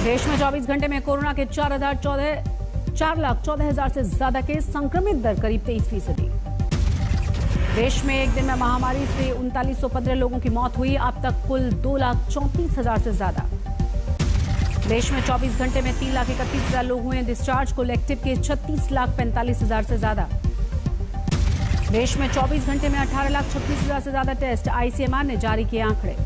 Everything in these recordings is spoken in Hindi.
देश में 24 घंटे में कोरोना के 4,14,000 से ज्यादा केस, संक्रमित दर करीब 23%। देश में एक दिन में महामारी से 3915 लोगों की मौत हुई। अब तक कुल 2,34,000 से ज्यादा। देश में 24 घंटे में 3,31,000 लोग हुए डिस्चार्ज। कुल एक्टिव केस 36,45,000 से ज्यादा। देश में 24 घंटे में 18,36,000 से ज्यादा टेस्ट। आईसीएमआर ने जारी किए आंकड़े।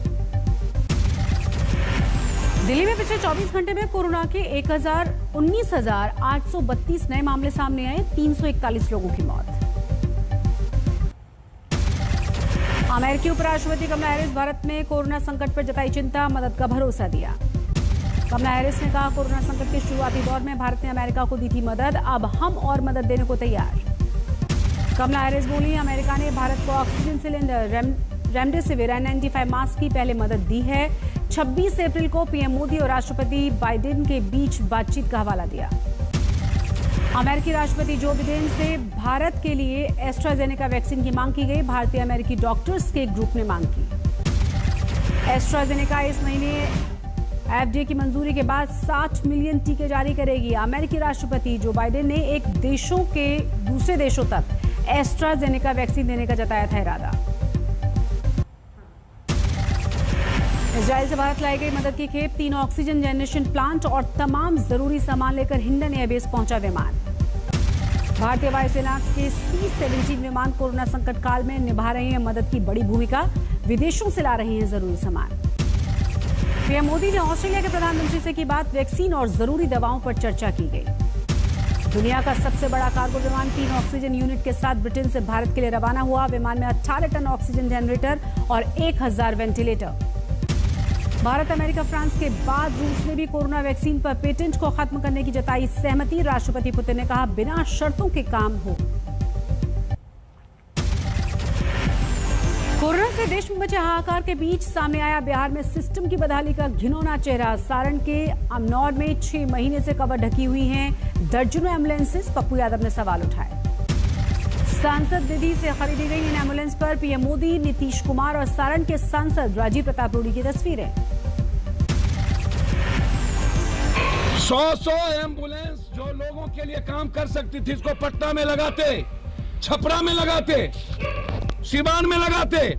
दिल्ली में पिछले 24 घंटे में कोरोना के 19,832 नए मामले सामने आए। 341 लोगों की मौत। अमेरिकी उपराष्ट्रपति कमला हैरिस भारत में कोरोना संकट पर जताई चिंता, मदद का भरोसा दिया। कमला हैरिस ने कहा, कोरोना संकट के शुरुआती दौर में भारत ने अमेरिका को दी थी मदद, अब हम और मदद देने को तैयार। कमला हैरिस बोली, अमेरिका ने भारत को oxygen cylinder, remdesivir N95 mask की पहले मदद दी है। 26 अप्रैल को पीएम मोदी और राष्ट्रपति बाइडेन के बीच बातचीत का हवाला दिया। अमेरिकी राष्ट्रपति जो बिडेन से भारत के लिए एस्ट्राजेनेका वैक्सीन की मांग की गई। भारतीय अमेरिकी डॉक्टर्स के ग्रुप ने मांग की। एस्ट्राजेनेका इस महीने FDA की मंजूरी के बाद 60 मिलियन टीके जारी करेगी। अमेरिकी राष्ट्रपति जो बाइडेन ने एक देशों के दूसरे देशों तक एस्ट्राजेनेका वैक्सीन देने का जताया था इरादा। इजराइल से भारत लाई गई मदद की खेप, 3 ऑक्सीजन जनरेशन प्लांट और तमाम जरूरी सामान लेकर हिंडन एयरबेस पहुंचा विमान। भारतीय वायुसेना के C-17 विमान कोरोना संकट काल में निभा रहे हैं मदद की बड़ी भूमिका। विदेशों से ला रही हैं जरूरी सामान। पीएम मोदी ने ऑस्ट्रेलिया के प्रधानमंत्री से की बात, वैक्सीन और जरूरी दवाओं पर चर्चा की गई। दुनिया का सबसे बड़ा कार्गो विमान 3 ऑक्सीजन यूनिट के साथ ब्रिटेन से भारत के लिए रवाना हुआ। विमान में 18 टन ऑक्सीजन जनरेटर और 1000 वेंटिलेटर। भारत, अमेरिका, फ्रांस के बाद रूस ने भी कोरोना वैक्सीन पर पेटेंट को खत्म करने की जताई सहमति। राष्ट्रपति पुतिन ने कहा, बिना शर्तों के काम हो। कोरोना से देश में मचे हाहाकार के बीच सामने आया बिहार में सिस्टम की बदहाली का घिनौना चेहरा। सारण के अमनौर में 6 महीने से कवर ढकी हुई हैं दर्जनों एम्बुलेंसेस। पप्पू यादव ने सवाल उठाए। सांसद निधि से खरीदी गई इन एम्बुलेंस पर पीएम मोदी, नीतीश कुमार और सारण के सांसद राजीव प्रताप रूडी की तस्वीरें। 100 एम्बुलेंस जो लोगों के लिए काम कर सकती थी, इसको पटना में लगाते, छपरा में लगाते, सिवान में लगाते,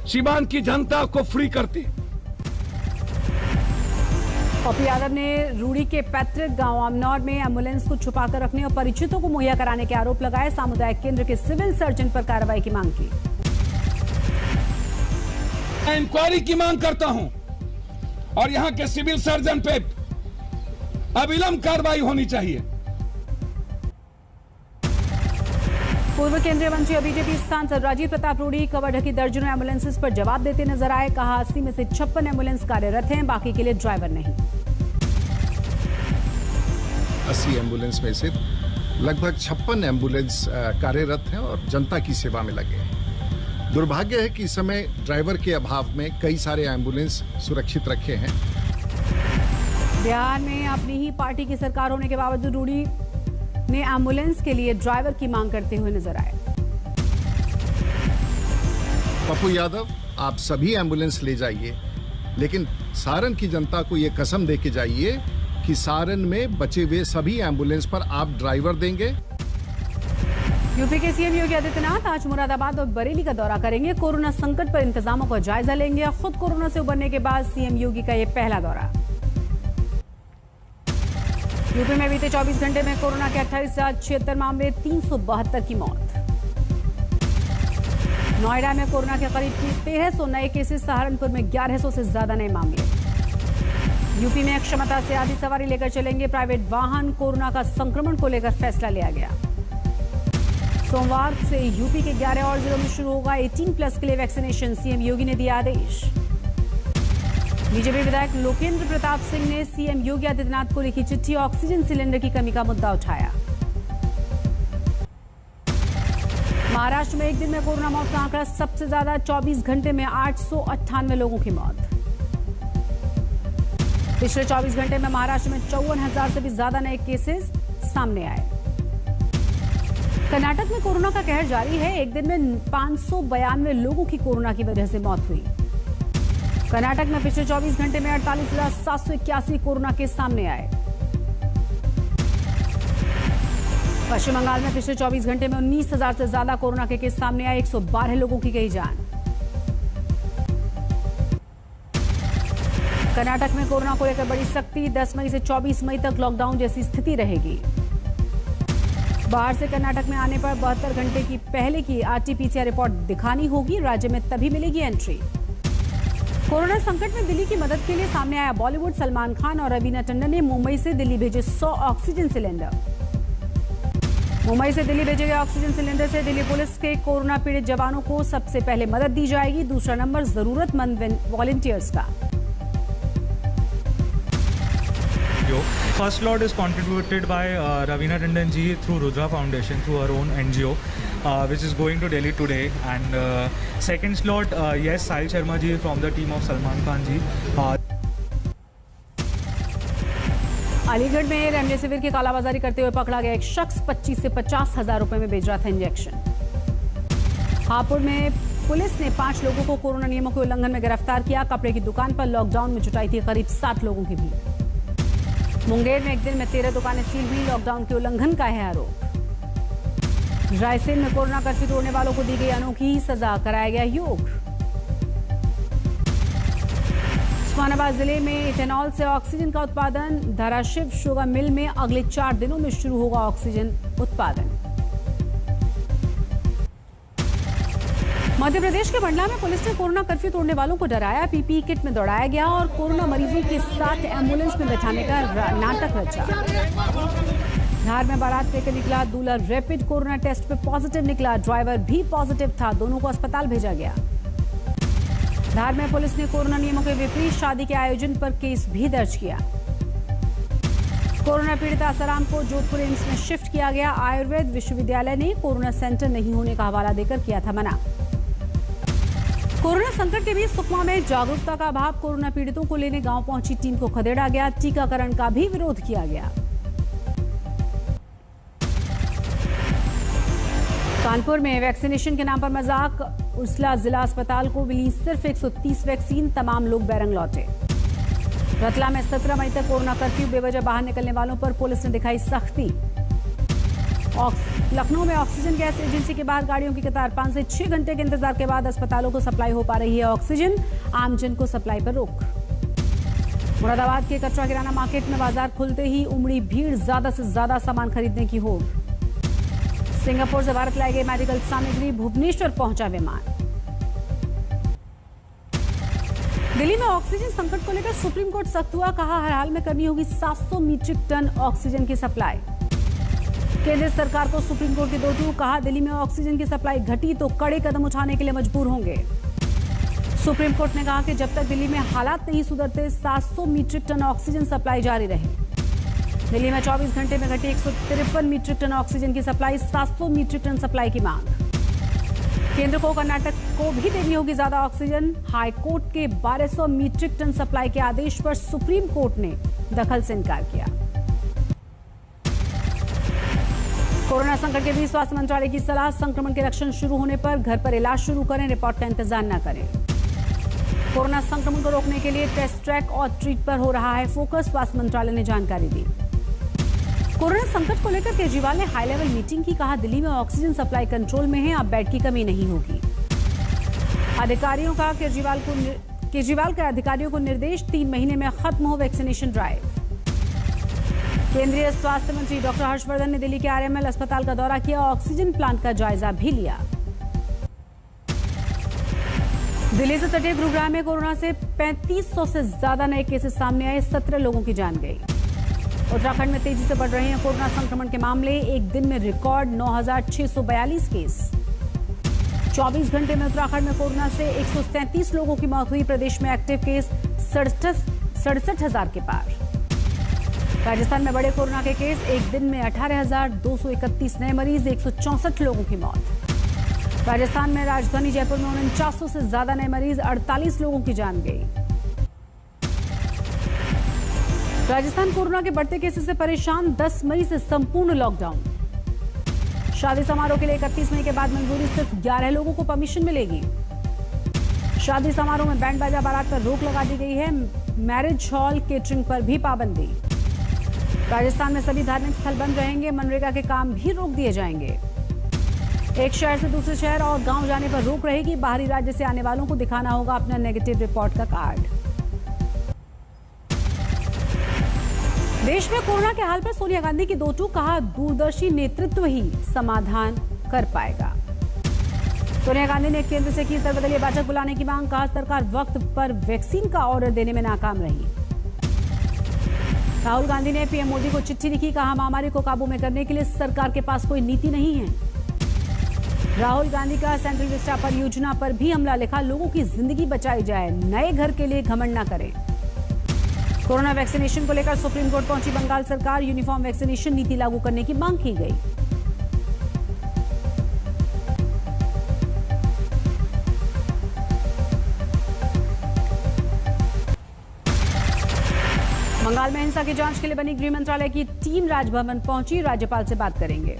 सिवान की जनता को फ्री करते। पप्पू यादव ने रूड़ी के पैतृक गांव अमनौर में एम्बुलेंस को छुपाकर रखने और परिचितों को मुहैया कराने के आरोप लगाए। सामुदायिक केंद्र के सिविल सर्जन पर कार्रवाई की मांग की। मैं इंक्वायरी की मांग करता हूं और यहां के सिविल सर्जन पे अविलंब कार्रवाई होनी चाहिए। पूर्व केंद्रीय मंत्री और बीजेपी सांसद राजीव प्रताप रूडी कवर ढकी दर्जनों एम्बुलेंसेस पर जवाब देते नजर आए। कहा, 80 में से 56 एम्बुलेंस कार्यरत हैं, बाकी के लिए ड्राइवर नहीं। 80 एम्बुलेंस में से लगभग 56 एम्बुलेंस कार्यरत हैं और जनता की सेवा में लगे हैं। दुर्भाग्य है कि इस समय ड्राइवर के अभाव में कई सारे एम्बुलेंस सुरक्षित रखे हैं। बिहार में अपनी ही पार्टी की सरकार होने के बावजूद रूडी ने एम्बुलेंस के लिए ड्राइवर की मांग करते हुए नजर आए। पप्पू यादव, आप सभी एम्बुलेंस ले जाइए, लेकिन सारण की जनता को यह कसम दे के जाइए कि सारण में बचे हुए सभी एम्बुलेंस पर आप ड्राइवर देंगे। यूपी के सीएम योगी आदित्यनाथ आज मुरादाबाद और बरेली का दौरा करेंगे। कोरोना संकट पर इंतजामों का जायजा लेंगे। खुद कोरोना से उबरने के बाद सीएम योगी का यह पहला दौरा। यूपी में बीते 24 घंटे में कोरोना के 28,076 मामले, 372 की मौत। नोएडा में कोरोना के करीब 1300 नए केसेस। सहारनपुर में 1100 से ज्यादा नए मामले। यूपी में क्षमता से आधी सवारी लेकर चलेंगे प्राइवेट वाहन। कोरोना का संक्रमण को लेकर फैसला लिया गया। सोमवार से यूपी के 11 और जिलों में शुरू होगा 18+ के लिए वैक्सीनेशन। सीएम योगी ने दिया आदेश। बीजेपी विधायक लोकेंद्र प्रताप सिंह ने सीएम योगी आदित्यनाथ को लिखी चिट्ठी, ऑक्सीजन सिलेंडर की कमी का मुद्दा उठाया। महाराष्ट्र में एक दिन में कोरोना मौत का आंकड़ा सबसे ज्यादा, 24 घंटे में 898 लोगों की मौत। पिछले 24 घंटे में महाराष्ट्र में 54,000 से भी ज्यादा नए केसेस सामने आए। कर्नाटक में कोरोना का कहर जारी है। एक दिन में 592 लोगों की कोरोना की वजह से मौत हुई। कर्नाटक में पिछले 24 घंटे में 48,781 कोरोना केस सामने आए। पश्चिम बंगाल में पिछले 24 घंटे में 19,000 से ज्यादा कोरोना के केस सामने आए। 112 लोगों की गई जान। कर्नाटक में कोरोना को लेकर बड़ी सख्ती। 10 मई से 24 मई तक लॉकडाउन जैसी स्थिति रहेगी। बाहर से कर्नाटक में आने पर 72 घंटे की पहले की RT-PCR रिपोर्ट दिखानी होगी। राज्य में तभी मिलेगी एंट्री। कोरोना संकट में दिल्ली की मदद के लिए सामने आया बॉलीवुड। सलमान खान और रवीना टंडन ने मुंबई से दिल्ली भेजे 100 ऑक्सीजन सिलेंडर। मुंबई से दिल्ली भेजे गए ऑक्सीजन सिलेंडर से दिल्ली पुलिस के कोरोना पीड़ित जवानों को सबसे पहले मदद दी जाएगी। दूसरा नंबर जरूरतमंद वॉलंटियर्स का। First lot is contributed by Ravina Tandon ji through Rudra Foundation, through her own NGO, which is going to Delhi today. And second slot, yes, Sahil Sharma ji from the team of Salman Khan ji. Aligarh में रेमडेसिविर की कालाबाजारी करते हुए पकड़ा गया एक शख्स 25 से 50 हजार रुपए में बेच रहा था इंजेक्शन। हापुड़ में पुलिस ने 5 लोगों को कोरोना नियमों के उल्लंघन में गिरफ्तार किया। कपड़े की दुकान पर लॉकडाउन में जुटाई थी करीब 60 लोगों की भीड़। मुंगेर में एक दिन में 13 दुकानें सील हुई। लॉकडाउन के उल्लंघन का है आरोप। रायसेन में कोरोना कर्फ्यू तोड़ने वालों को दी गई अनोखी सजा, कराया गया योग। उस्मानाबाद जिले में इथेनॉल से ऑक्सीजन का उत्पादन। धाराशिव शुगर मिल में अगले 4 दिनों में शुरू होगा ऑक्सीजन उत्पादन। मध्य प्रदेश के मंडला में पुलिस ने कोरोना कर्फ्यू तोड़ने वालों को डराया। पीपीई किट में दौड़ाया गया और कोरोना मरीजों के साथ एम्बुलेंस में बैठाने का नाटक रचा। धार में बारात लेकर निकला दूल्हा रैपिड कोरोना टेस्ट में पॉजिटिव निकला। ड्राइवर भी पॉजिटिव था। दोनों को अस्पताल भेजा गया। धार में पुलिस ने कोरोना नियमों के विपरीत शादी के आयोजन पर केस भी दर्ज किया। कोरोना पीड़ित आसाराम को जोधपुर एम्स में शिफ्ट किया गया। आयुर्वेद विश्वविद्यालय ने कोरोना सेंटर नहीं होने का हवाला देकर किया था मना। कोरोना संकट के बीच सुकमा में जागरूकता का अभाव। कोरोना पीड़ितों को लेने गांव पहुंची टीम को खदेड़ा गया। टीकाकरण का भी विरोध किया गया। कानपुर में वैक्सीनेशन के नाम पर मजाक। उर्सला जिला अस्पताल को मिली सिर्फ 130 वैक्सीन। तमाम लोग बैरंग लौटे। रतला में 17 मई तक कोरोना कर्फ्यू। बेवजह बाहर निकलने वालों पर पुलिस ने दिखाई सख्ती। लखनऊ में ऑक्सीजन गैस एजेंसी के बाहर गाड़ियों की कतार। 5 से 6 घंटे के इंतजार के बाद अस्पतालों को सप्लाई हो पा रही है ऑक्सीजन। आमजन को सप्लाई पर रोक। मुरादाबाद के कचरा किराना मार्केट में बाजार खुलते ही उमड़ी भीड़। ज्यादा से ज्यादा सामान खरीदने की होड़। सिंगापुर से भारत लाई गई मेडिकल सामग्री। भुवनेश्वर पहुंचा विमान। दिल्ली में ऑक्सीजन संकट को लेकर सुप्रीम कोर्ट सख्त हुआ। कहा हर हाल में करनी होगी 700 मीट्रिक टन ऑक्सीजन की सप्लाई। केंद्र सरकार को सुप्रीम कोर्ट की 2 टूक। कहा दिल्ली में ऑक्सीजन की सप्लाई घटी तो कड़े कदम उठाने के लिए मजबूर होंगे। सुप्रीम कोर्ट ने कहा कि जब तक दिल्ली में हालात नहीं सुधरते 700 मीट्रिक टन ऑक्सीजन सप्लाई जारी रहे। दिल्ली में 24 घंटे में घटी 153 मीट्रिक टन ऑक्सीजन की सप्लाई। 700 मीट्रिक टन सप्लाई की मांग। केंद्र को कर्नाटक को भी देनी होगी ज्यादा ऑक्सीजन। हाई कोर्ट के 1200 मीट्रिक टन सप्लाई के आदेश पर सुप्रीम कोर्ट ने दखल से इनकार किया। कोरोना संकट के बीच स्वास्थ्य मंत्रालय की सलाह। संक्रमण के लक्षण शुरू होने पर घर पर इलाज शुरू करें। रिपोर्ट का इंतजार न करें। कोरोना संक्रमण को रोकने के लिए टेस्ट, ट्रैक और ट्रीट पर हो रहा है फोकस। स्वास्थ्य मंत्रालय ने जानकारी दी। कोरोना संकट को लेकर केजरीवाल ने हाई लेवल मीटिंग की। कहा दिल्ली में ऑक्सीजन सप्लाई कंट्रोल में है। अब बेड की कमी नहीं होगी। केजरीवाल के अधिकारियों को निर्देश। 3 महीने में खत्म हो वैक्सीनेशन ड्राइव। केंद्रीय स्वास्थ्य मंत्री डॉक्टर हर्षवर्धन ने दिल्ली के आरएमएल अस्पताल का दौरा किया। ऑक्सीजन प्लांट का जायजा भी लिया। दिल्ली से सटे गुरुग्राम में कोरोना से 3500 से ज्यादा नए केसेस सामने आए। 17 लोगों की जान गई। उत्तराखंड में तेजी से बढ़ रहे हैं कोरोना संक्रमण के मामले। एक दिन में रिकॉर्ड 9642 केस। 24 घंटे में उत्तराखंड में कोरोना से 137 लोगों की मौत हुई। प्रदेश में एक्टिव केस 67,000 के पार। राजस्थान में बड़े कोरोना के केस। एक दिन में 18,231 नए मरीज। 164 लोगों की मौत। राजस्थान में राजधानी जयपुर में 4900 से ज्यादा नए मरीज। 48 लोगों की जान गई। राजस्थान कोरोना के बढ़ते केसेस से परेशान। 10 मई से संपूर्ण लॉकडाउन। शादी समारोह के लिए 31 मई के बाद मंजूरी। सिर्फ 11 लोगों को परमिशन मिलेगी। शादी समारोह में बैंड बाजा बारात पर रोक लगा दी गई है। मैरिज हॉल केटरिंग पर भी पाबंदी। राजस्थान में सभी धार्मिक स्थल बंद रहेंगे। मनरेगा के काम भी रोक दिए जाएंगे। एक शहर से दूसरे शहर और गांव जाने पर रोक रहेगी। बाहरी राज्य से आने वालों को दिखाना होगा अपना नेगेटिव रिपोर्ट का कार्ड। देश में कोरोना के हाल पर सोनिया गांधी की दो टूक, कहा दूरदर्शी नेतृत्व ही समाधान कर पाएगा। सोनिया गांधी ने केंद्र से की सर्वदलीय बैठक बुलाने की मांग, कहा सरकार वक्त पर वैक्सीन का ऑर्डर देने में नाकाम रही। राहुल गांधी ने पीएम मोदी को चिट्ठी लिखी, कहा महामारी को काबू में करने के लिए सरकार के पास कोई नीति नहीं है। राहुल गांधी का सेंट्रल विस्टा परियोजना पर भी हमला, लिखा लोगों की जिंदगी बचाई जाए, नए घर के लिए घमंड न करें। कोरोना वैक्सीनेशन को लेकर सुप्रीम कोर्ट पहुंची बंगाल सरकार, यूनिफॉर्म वैक्सीनेशन नीति लागू करने की मांग की गई। बंगाल में हिंसा की जांच के लिए बनी गृह मंत्रालय की टीम राजभवन पहुंची, राज्यपाल से बात करेंगे।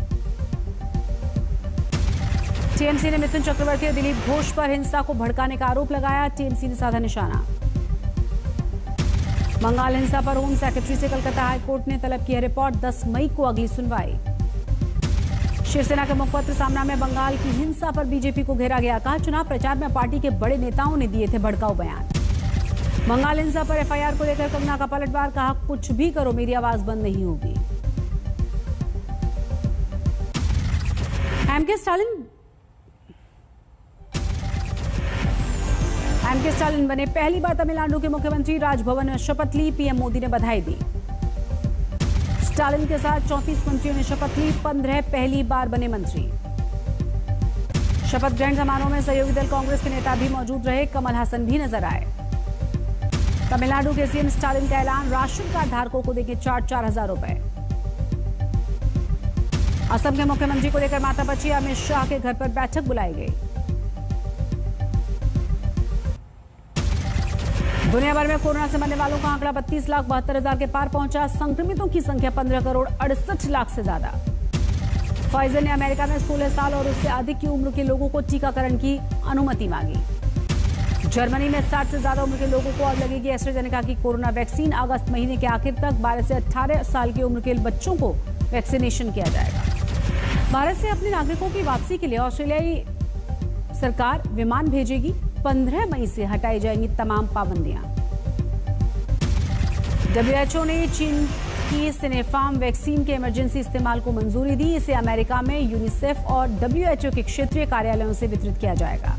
टीएमसी ने मिथुन चक्रवर्ती और दिलीप घोष पर हिंसा को भड़काने का आरोप लगाया। टीएमसी ने साधा निशाना। बंगाल हिंसा पर होम सेक्रेटरी से कलकत्ता हाईकोर्ट ने तलब किया रिपोर्ट, 10 मई को अगली सुनवाई। शिवसेना के मुखपत्र सामना में बंगाल की हिंसा पर बीजेपी को घेरा गया, कहा चुनाव प्रचार में पार्टी के बड़े नेताओं ने दिए थे भड़काऊ बयान। बंगाल हिंसा पर एफआईआर को लेकर कंगना का पलटवार, कहा कुछ भी करो मेरी आवाज बंद नहीं होगी। एमके स्टालिन बने पहली बार तमिलनाडु के मुख्यमंत्री, राजभवन में शपथ ली, पीएम मोदी ने बधाई दी। स्टालिन के साथ 34 मंत्रियों ने शपथ ली, 15 पहली बार बने मंत्री। शपथ ग्रहण समारोह में सहयोगी दल कांग्रेस के नेता भी मौजूद रहे, कमल हासन भी नजर आए। तमिलनाडु के सीएम स्टालिन का ऐलान, राशन कार्ड धारकों को देंगे 4-4 हजार रुपए। असम के मुख्यमंत्री को लेकर मातापची अमित शाह के घर पर बैठक बुलाई गई। दुनिया भर में कोरोना से मरने वालों का आंकड़ा 32,72,000 के पार पहुंचा। संक्रमितों की संख्या 15,68,00,000 से ज्यादा। फाइजर ने अमेरिका में 16 साल और उससे अधिक की उम्र के लोगों को टीकाकरण की अनुमति मांगी। जर्मनी में 60 से ज्यादा उम्र के लोगों को अब लगेगी एस्ट्राजेनेका की कोरोना वैक्सीन। अगस्त महीने के आखिर तक 12 से 18 साल की उम्र के बच्चों को वैक्सीनेशन किया जाएगा। भारत से अपने नागरिकों की वापसी के लिए ऑस्ट्रेलियाई सरकार विमान भेजेगी। 15 मई से हटाई जाएंगी तमाम पाबंदियां। WHO ने चीन की सिनेफार्म वैक्सीन के इमरजेंसी इस्तेमाल को मंजूरी दी। इसे अमेरिका में यूनिसेफ और WHO के क्षेत्रीय कार्यालयों से वितरित किया जाएगा।